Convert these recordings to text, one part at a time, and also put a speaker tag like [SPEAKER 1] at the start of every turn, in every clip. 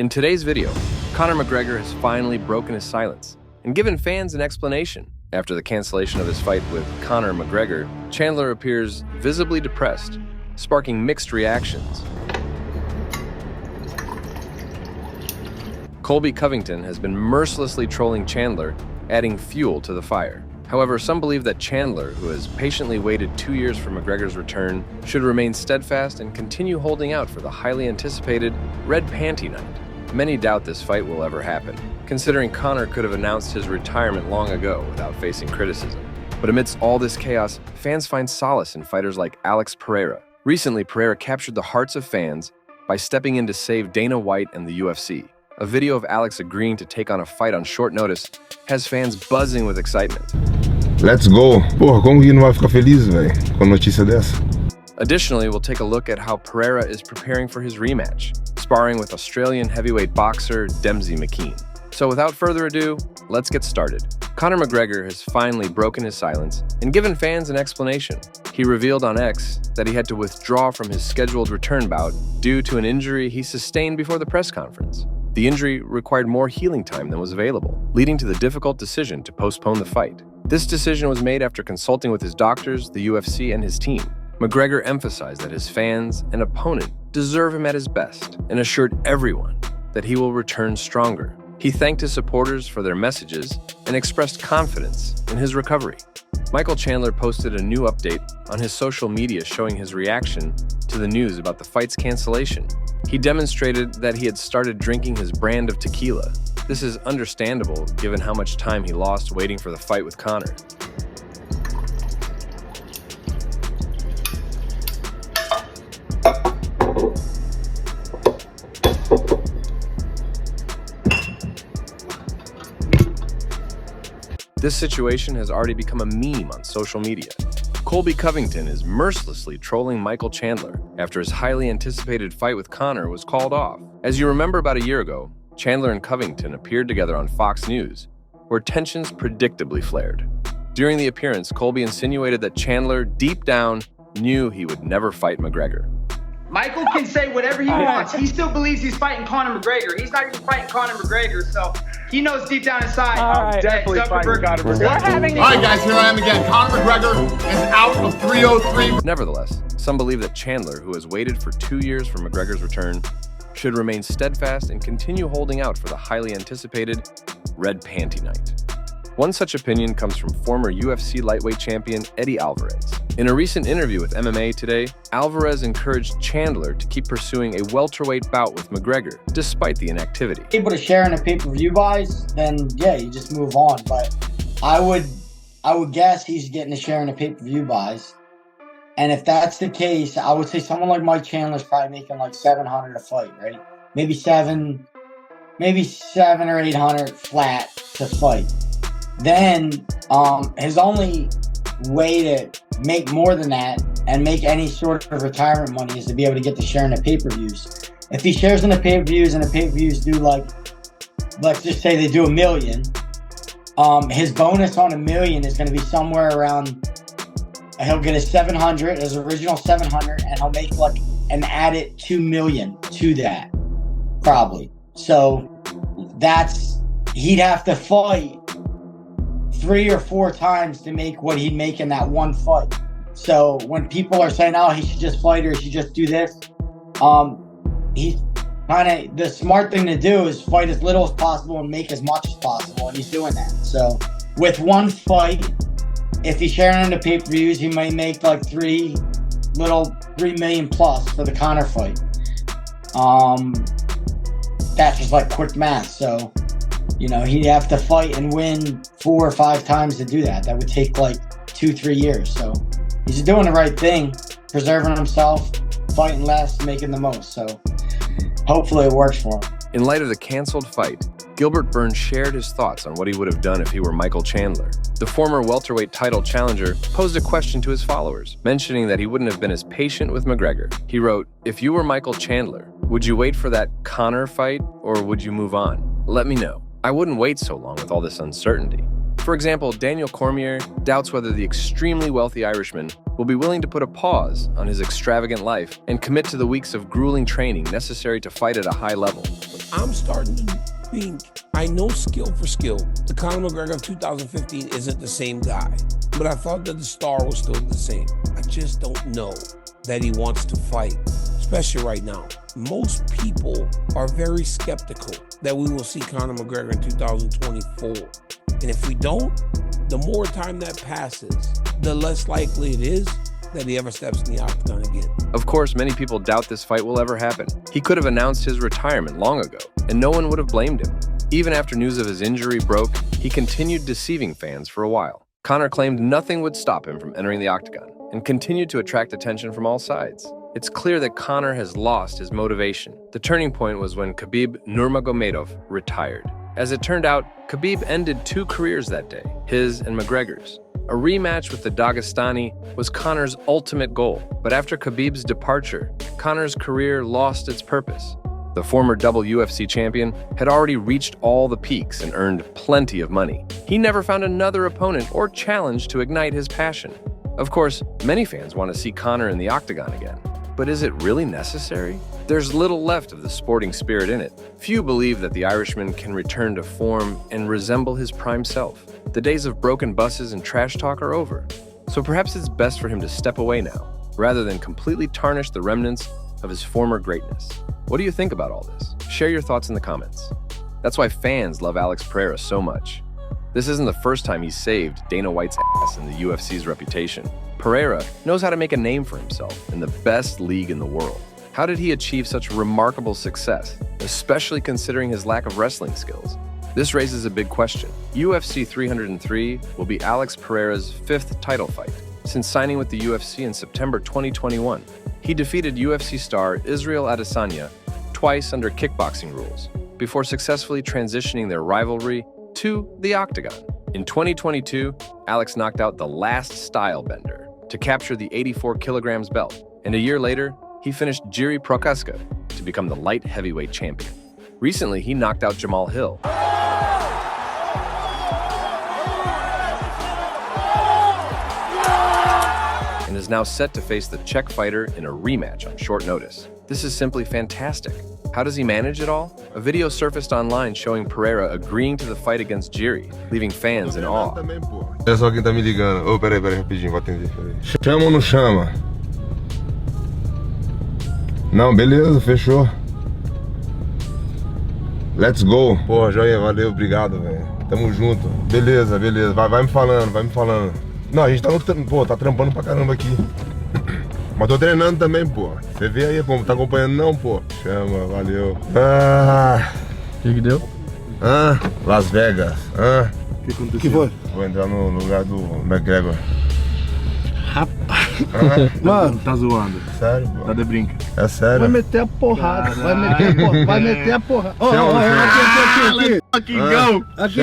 [SPEAKER 1] In today's video, Conor McGregor has finally broken his silence and given fans an explanation. After the cancellation of his fight with Conor McGregor, Chandler appears visibly depressed, sparking mixed reactions. Colby Covington has been mercilessly trolling Chandler, adding fuel to the fire. However, some believe that Chandler, who has patiently waited 2 years for McGregor's return, should remain steadfast and continue holding out for the highly anticipated Red Panty Night. Many doubt this fight will ever happen, considering Conor could have announced his retirement long ago without facing criticism. But amidst all this chaos, fans find solace in fighters like Alex Pereira. Recently, Pereira captured the hearts of fans by stepping in to save Dana White and the UFC. A video of Alex agreeing to take on a fight on short notice has fans buzzing with excitement.
[SPEAKER 2] Let's go! Porra, como que não vai ficar feliz, velho, com a notícia dessa?
[SPEAKER 1] Additionally, we'll take a look at how Pereira is preparing for his rematch, sparring with Australian heavyweight boxer Demsey McKean. So without further ado, let's get started. Conor McGregor has finally broken his silence and given fans an explanation. He revealed on X that he had to withdraw from his scheduled return bout due to an injury he sustained before the press conference. The injury required more healing time than was available, leading to the difficult decision to postpone the fight. This decision was made after consulting with his doctors, the UFC, and his team. McGregor emphasized that his fans and opponent deserve him at his best and assured everyone that he will return stronger. He thanked his supporters for their messages and expressed confidence in his recovery. Michael Chandler posted a new update on his social media showing his reaction to the news about the fight's cancellation. He demonstrated that he had started drinking his brand of tequila. This is understandable given how much time he lost waiting for the fight with Conor. This situation has already become a meme on social media. Colby Covington is mercilessly trolling Michael Chandler after his highly anticipated fight with Conor was called off. As you remember, about a year ago, Chandler and Covington appeared together on Fox News, where tensions predictably flared. During the appearance, Colby insinuated that Chandler, deep down, knew he would never fight McGregor.
[SPEAKER 3] Michael can say whatever he wants. He still believes he's fighting Conor McGregor. He's not even fighting Conor McGregor, so he knows deep down inside.
[SPEAKER 4] Definitely fighting Conor McGregor.
[SPEAKER 5] All right, guys, here I am again. Conor McGregor is out of 303.
[SPEAKER 1] Nevertheless, some believe that Chandler, who has waited for 2 years for McGregor's return, should remain steadfast and continue holding out for the highly anticipated Red Panty Night. One such opinion comes from former UFC lightweight champion Eddie Alvarez. In a recent interview with MMA Today, Alvarez encouraged Chandler to keep pursuing a welterweight bout with McGregor, despite the inactivity.
[SPEAKER 6] Able to share in a pay-per-view buys, then yeah, you just move on. But I would guess he's getting a share in a pay-per-view buys. And if that's the case, I would say someone like Mike Chandler's probably making like $700 a fight, right? Maybe seven or 800 flat to fight. Then his only way to make more than that and make any sort of retirement money is to be able to get the share in the pay-per-views. If he shares in the pay-per-views and the pay-per-views do like, let's just say they do 1 million, his bonus on 1 million is going to be somewhere around, he'll get a 700, his original 700, and he'll make like an added 2 million to that, probably. So he'd have to fight 3 or 4 times to make what he'd make in that one fight. So when people are saying, oh, he should just fight or he should just do this, the smart thing to do is fight as little as possible and make as much as possible, and he's doing that. So with one fight, if he's sharing in the pay-per-views, he might make like 3 million plus for the Conor fight. That's just like quick math. So, he'd have to fight and win 4 or 5 times to do that. That would take like 2-3 years. So he's doing the right thing, preserving himself, fighting less, making the most. So hopefully it works for him.
[SPEAKER 1] In light of the canceled fight, Gilbert Burns shared his thoughts on what he would have done if he were Michael Chandler. The former welterweight title challenger posed a question to his followers, mentioning that he wouldn't have been as patient with McGregor. He wrote, "If you were Michael Chandler, would you wait for that Conor fight or would you move on? Let me know. I wouldn't wait so long with all this uncertainty." For example, Daniel Cormier doubts whether the extremely wealthy Irishman will be willing to put a pause on his extravagant life and commit to the weeks of grueling training necessary to fight at a high level.
[SPEAKER 7] I'm starting to think, I know skill for skill. The Conor McGregor of 2015 isn't the same guy, but I thought that the star was still the same. I just don't know that he wants to fight, especially right now. Most people are very skeptical that we will see Conor McGregor in 2024. And if we don't, the more time that passes, the less likely it is that he ever steps in the octagon again.
[SPEAKER 1] Of course, many people doubt this fight will ever happen. He could have announced his retirement long ago, and no one would have blamed him. Even after news of his injury broke, he continued deceiving fans for a while. Conor claimed nothing would stop him from entering the octagon, and continued to attract attention from all sides. It's clear that Conor has lost his motivation. The turning point was when Khabib Nurmagomedov retired. As it turned out, Khabib ended 2 careers that day, his and McGregor's. A rematch with the Dagestani was Conor's ultimate goal, but after Khabib's departure, Conor's career lost its purpose. The former double UFC champion had already reached all the peaks and earned plenty of money. He never found another opponent or challenge to ignite his passion. Of course, many fans want to see Conor in the octagon again. But is it really necessary? There's little left of the sporting spirit in it. Few believe that the Irishman can return to form and resemble his prime self. The days of broken buses and trash talk are over. So perhaps it's best for him to step away now, rather than completely tarnish the remnants of his former greatness. What do you think about all this? Share your thoughts in the comments. That's why fans love Alex Pereira so much. This isn't the first time he's saved Dana White's ass and the UFC's reputation. Pereira knows how to make a name for himself in the best league in the world. How did he achieve such remarkable success, especially considering his lack of wrestling skills? This raises a big question. UFC 303 will be Alex Pereira's 5th title fight since signing with the UFC in September 2021. He defeated UFC star Israel Adesanya twice under kickboxing rules before successfully transitioning their rivalry to the octagon. In 2022, Alex knocked out the last style bender to capture the 84 kilograms belt, and a year later, he finished Jiri Prochaska to become the light heavyweight champion. Recently, he knocked out Jamal Hill. And is now set to face the Czech fighter in a rematch on short notice. This is simply fantastic. How does he manage it all? A video surfaced online showing Pereira agreeing to the fight against Jiri, leaving fans in awe.
[SPEAKER 2] Olha só quem tá me ligando. Ô, peraí, rapidinho, vou atender. Chama ou não chama? Não, beleza, fechou. Let's go. Porra, joia, valeu, obrigado, velho. Tamo junto. Beleza, beleza. Vai me falando, vai me falando. Não, a gente tá no... Pô, tá trampando pra caramba aqui. Mas tô treinando também, pô. Você vê aí, pô, tá acompanhando não, pô? Chama, valeu.
[SPEAKER 8] Que deu?
[SPEAKER 2] Las Vegas.
[SPEAKER 8] O que aconteceu? Que foi?
[SPEAKER 2] Vou entrar no lugar do McGregor.
[SPEAKER 8] Rapaz. Mano, tá zoando.
[SPEAKER 2] Sério, pô?
[SPEAKER 8] Tá de brinca.
[SPEAKER 2] É sério?
[SPEAKER 8] Vai meter a porrada. Vai meter a porrada. Ó, aqui. Fucking go. Aqui.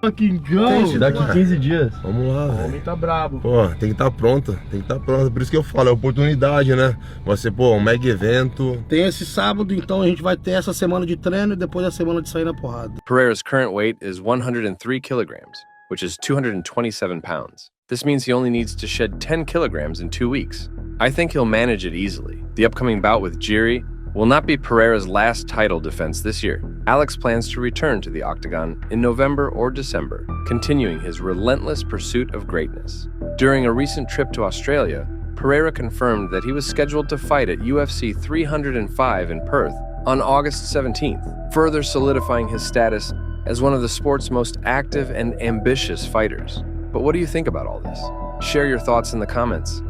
[SPEAKER 8] Fucking go. Daqui 15 dias.
[SPEAKER 2] Vamos lá, velho.
[SPEAKER 8] O homem tá brabo.
[SPEAKER 2] Pô, tem que estar pronto. Tem que estar pronto. Por isso que eu falo, é oportunidade, né? Você, pô, um mega evento.
[SPEAKER 8] Tem esse sábado, então a gente vai ter essa semana de treino e depois a semana de sair na porrada.
[SPEAKER 1] Pereira's current weight is 103 kilograms, which is 227 pounds. This means he only needs to shed 10 kilograms in 2 weeks. I think he'll manage it easily. The upcoming bout with Jiri will not be Pereira's last title defense this year. Alex plans to return to the octagon in November or December, continuing his relentless pursuit of greatness. During a recent trip to Australia, Pereira confirmed that he was scheduled to fight at UFC 305 in Perth on August 17th, further solidifying his status as one of the sport's most active and ambitious fighters. But what do you think about all this? Share your thoughts in the comments.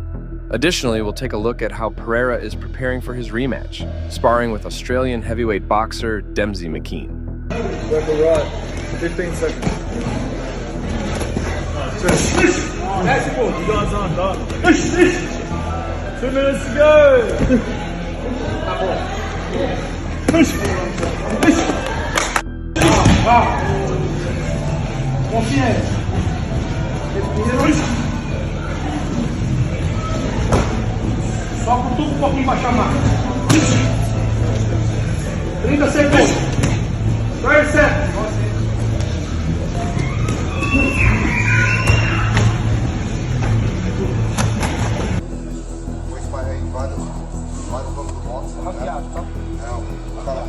[SPEAKER 1] Additionally, we'll take a look at how Pereira is preparing for his rematch, sparring with Australian heavyweight boxer Demsey McKean.
[SPEAKER 4] Left or right, 15 seconds. You guys aren't done. 2 minutes to go. Confiance. Só cutuca um pouquinho pra chamar. 30 segundos. 30 seconds.
[SPEAKER 5] Vai aí, vários vamos do boxe. Não, tá lá.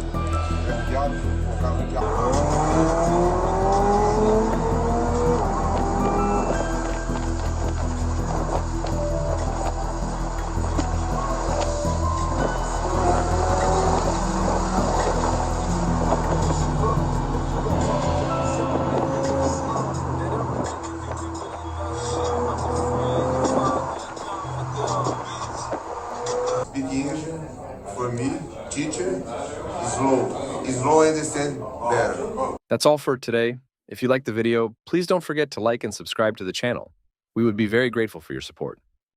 [SPEAKER 2] Speak English for me, teacher, slow I understand better.
[SPEAKER 1] That's all for today. If you liked the video, please don't forget to like and subscribe to the channel. We would be very grateful for your support.